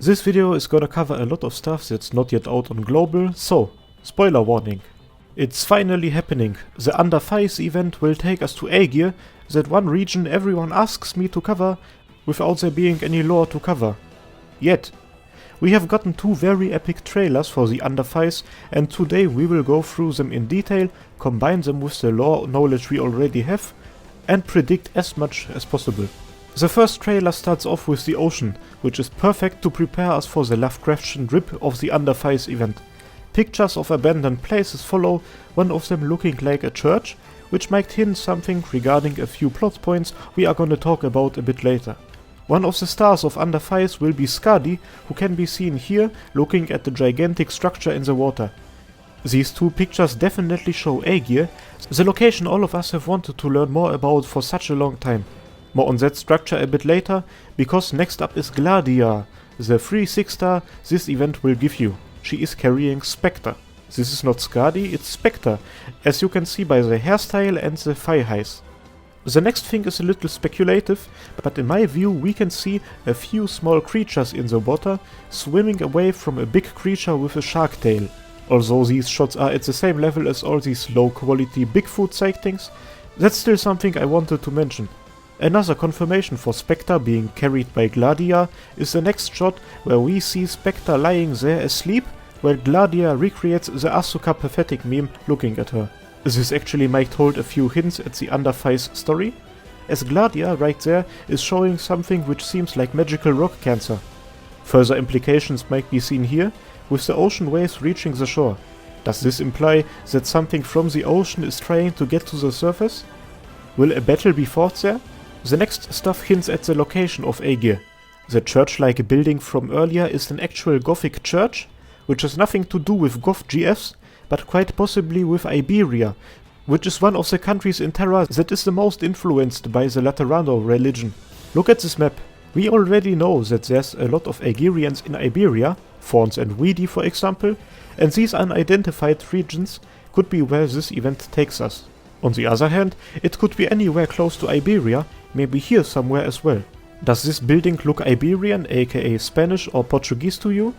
This video is gonna cover a lot of stuff that's not yet out on global, so spoiler warning. It's finally happening. The Under 5 event will take us to Aegir, that one region everyone asks me to cover without there being any lore to cover. Yet. We have gotten two very epic trailers for the Under 5 and today we will go through them in detail, combine them with the lore knowledge we already have and predict as much as possible. The first trailer starts off with the ocean, which is perfect to prepare us for the Lovecraftian drip of the Under 5 event. Pictures of abandoned places follow, one of them looking like a church, which might hint something regarding a few plot points we are gonna talk about a bit later. One of the stars of Under 5 will be Skadi, who can be seen here looking at the gigantic structure in the water. These two pictures definitely show Aegir, the location all of us have wanted to learn more about for such a long time. More on that structure a bit later, because next up is Gladia, the free 6-star this event will give you. She is carrying Spectre. This is not Skadi, it's Spectre, as you can see by the hairstyle and the thigh highs. The next thing is a little speculative, but in my view we can see a few small creatures in the water swimming away from a big creature with a shark tail. Although these shots are at the same level as all these low quality Bigfoot sightings, that's still something I wanted to mention. Another confirmation for Spectre being carried by Gladia is the next shot where we see Spectre lying there asleep while Gladia recreates the Asuka pathetic meme looking at her. This actually might hold a few hints at the Under 5 story, as Gladia right there is showing something which seems like magical rock cancer. Further implications might be seen here, with the ocean waves reaching the shore. Does this imply that something from the ocean is trying to get to the surface? Will a battle be fought there? The next stuff hints at the location of Aegir. The church-like building from earlier is an actual Gothic church, which has nothing to do with Goth GFs, but quite possibly with Iberia, which is one of the countries in Terra that is the most influenced by the Laterano religion. Look at this map. We already know that there's a lot of Aegirians in Iberia, Fauns and Weedy for example, and these unidentified regions could be where this event takes us. On the other hand, it could be anywhere close to Iberia, maybe here somewhere as well. Does this building look Iberian, aka Spanish or Portuguese to you?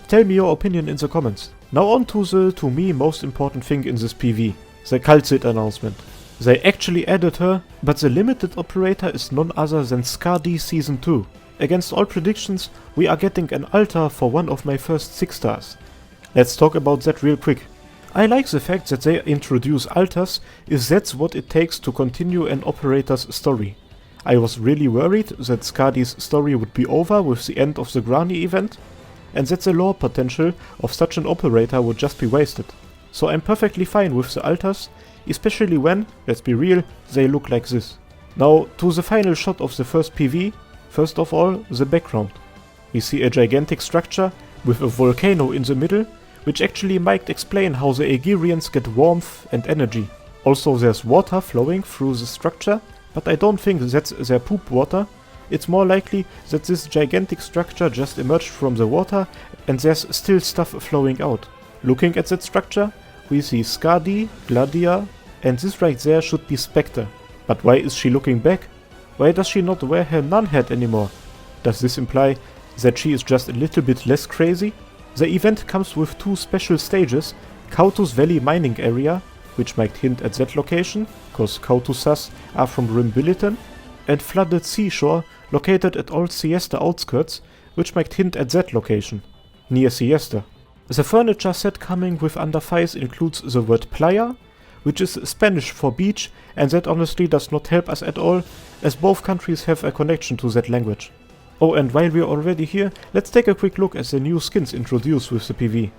Tell me your opinion in the comments. Now on to the, to me, most important thing in this PV, the Cultsit announcement. They actually added her, but the limited operator is none other than Skadi Season 2. Against all predictions, we are getting an altar for one of my first 6 stars. Let's talk about that real quick. I like the fact that they introduce altars, if that's what it takes to continue an operator's story. I was really worried that Skadi's story would be over with the end of the Grani event, and that the lore potential of such an operator would just be wasted. So I'm perfectly fine with the altars, especially when, let's be real, they look like this. Now to the final shot of the first PV, first of all the background. We see a gigantic structure with a volcano in the middle, which actually might explain how the Aegirians get warmth and energy. Also there's water flowing through the structure, but I don't think that's their poop water. It's more likely that this gigantic structure just emerged from the water and there's still stuff flowing out. Looking at that structure, we see Skadi, Gladia, and this right there should be Spectre. But why is she looking back? Why does she not wear her nun hat anymore? Does this imply that she is just a little bit less crazy? The event comes with 2 special stages, Kautus Valley mining area, which might hint at that location, cause Kautusas are from Rimbiliton, and Flooded Seashore, located at Old Siesta outskirts, which might hint at that location, near Siesta. The furniture set coming with Under 5 includes the word playa, which is Spanish for beach, and that honestly does not help us at all, as both countries have a connection to that language. Oh, and while we're already here, let's take a quick look at the new skins introduced with the PV.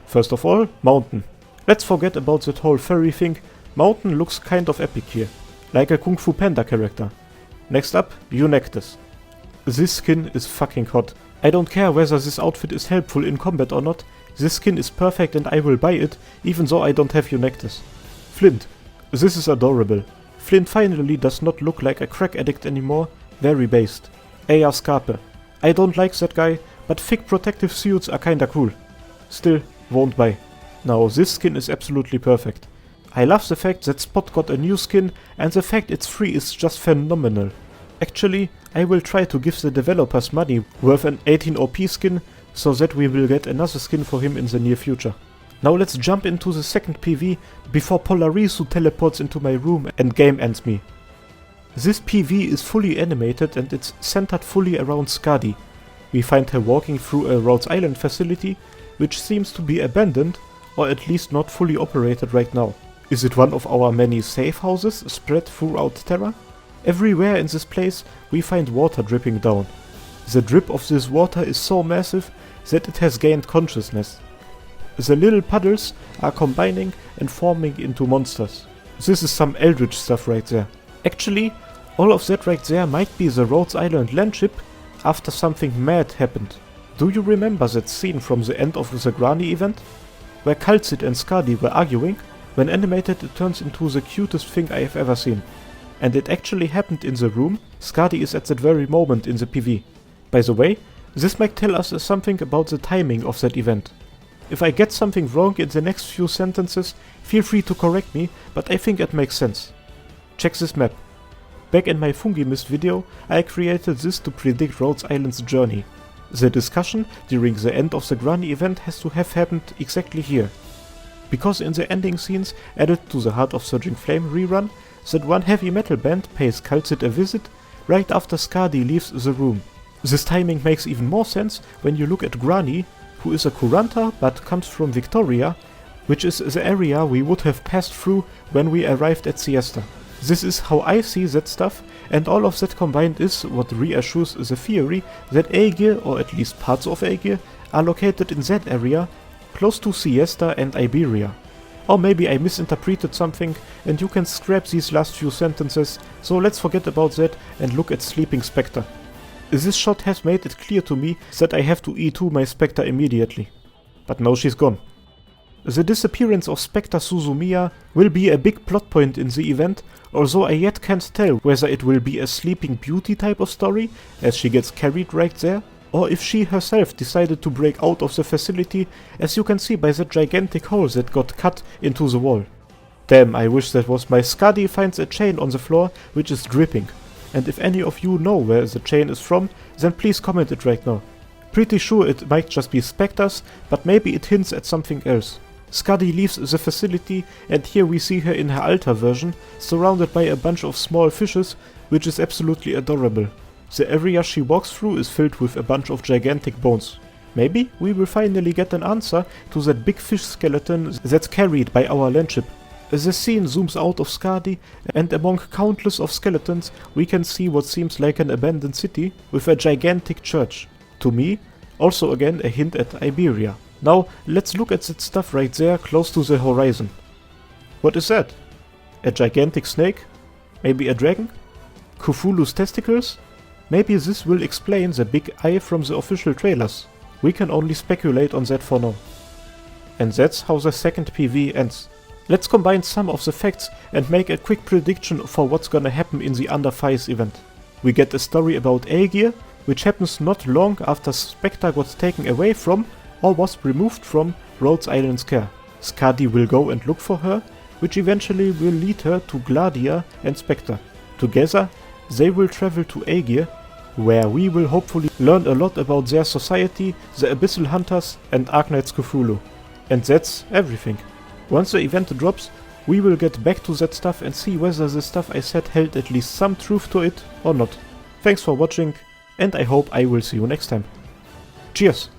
First of all, Mountain. Let's forget about that whole furry thing, Mountain looks kind of epic here, like a Kung Fu Panda character. Next up, Eunectes. This skin is fucking hot. I don't care whether this outfit is helpful in combat or not, this skin is perfect and I will buy it, even though I don't have Eunectes. Flint. This is adorable. Flint finally does not look like a crack addict anymore, very based. Aya Scarpe. I don't like that guy, but thick protective suits are kinda cool. Still, won't buy. Now this skin is absolutely perfect. I love the fact that Spot got a new skin, and the fact it's free is just phenomenal. Actually, I will try to give the developers money worth an 18 OP skin so that we will get another skin for him in the near future. Now let's jump into the second PV before Polarisu teleports into my room and game ends me. This PV is fully animated and it's centered fully around Skadi. We find her walking through a Rhodes Island facility, which seems to be abandoned, or at least not fully operated right now. Is it one of our many safe houses spread throughout Terra? Everywhere in this place we find water dripping down. The drip of this water is so massive that it has gained consciousness. The little puddles are combining and forming into monsters. This is some eldritch stuff right there. Actually, all of that right there might be the Rhodes Island landship after something mad happened. Do you remember that scene from the end of the Granny event? Where Calcit and Skadi were arguing? When animated it turns into the cutest thing I have ever seen. And it actually happened in the room Skadi is at that very moment in the PV. By the way, this might tell us something about the timing of that event. If I get something wrong in the next few sentences, feel free to correct me, but I think it makes sense. Check this map. Back in my Fungi Mist video, I created this to predict Rhodes Island's journey. The discussion during the end of the Granny event has to have happened exactly here. Because in the ending scenes added to the Heart of Surging Flame rerun, that one heavy metal band pays Calcit a visit right after Skadi leaves the room. This timing makes even more sense when you look at Granny, who is a Kuranta but comes from Victoria, which is the area we would have passed through when we arrived at Siesta. This is how I see that stuff, and all of that combined is what reassures the theory that Aegir, or at least parts of Aegir, are located in that area, close to Siesta and Iberia. Or maybe I misinterpreted something and you can scrap these last few sentences, so let's forget about that and look at Sleeping Spectre. This shot has made it clear to me that I have to E2 my Spectre immediately. But now she's gone. The disappearance of Spectre Suzumiya will be a big plot point in the event, although I yet can't tell whether it will be a Sleeping Beauty type of story, as she gets carried right there, or if she herself decided to break out of the facility, as you can see by that gigantic hole that got cut into the wall. Damn, I wish that was my Skadi finds a chain on the floor which is dripping. And if any of you know where the chain is from, then please comment it right now. Pretty sure it might just be specters, but maybe it hints at something else. Skadi leaves the facility and here we see her in her altar version, surrounded by a bunch of small fishes, which is absolutely adorable. The area she walks through is filled with a bunch of gigantic bones. Maybe we will finally get an answer to that big fish skeleton that's carried by our landship. The scene zooms out of Skadi, and among countless of skeletons we can see what seems like an abandoned city with a gigantic church. To me, also again a hint at Iberia. Now let's look at that stuff right there close to the horizon. What is that? A gigantic snake? Maybe a dragon? Cthulhu's testicles? Maybe this will explain the big eye from the official trailers. We can only speculate on that for now. And that's how the second PV ends. Let's combine some of the facts and make a quick prediction for what's gonna happen in the Under Fires event. We get a story about Aegir, which happens not long after Spectre got taken away from or was removed from Rhodes Island's care. Skadi will go and look for her, which eventually will lead her to Gladia and Spectre. Together, they will travel to Aegir, where we will hopefully learn a lot about their society, the Abyssal Hunters and Arknights Cthulhu. And that's everything. Once the event drops, we will get back to that stuff and see whether the stuff I said held at least some truth to it or not. Thanks for watching, and I hope I will see you next time. Cheers!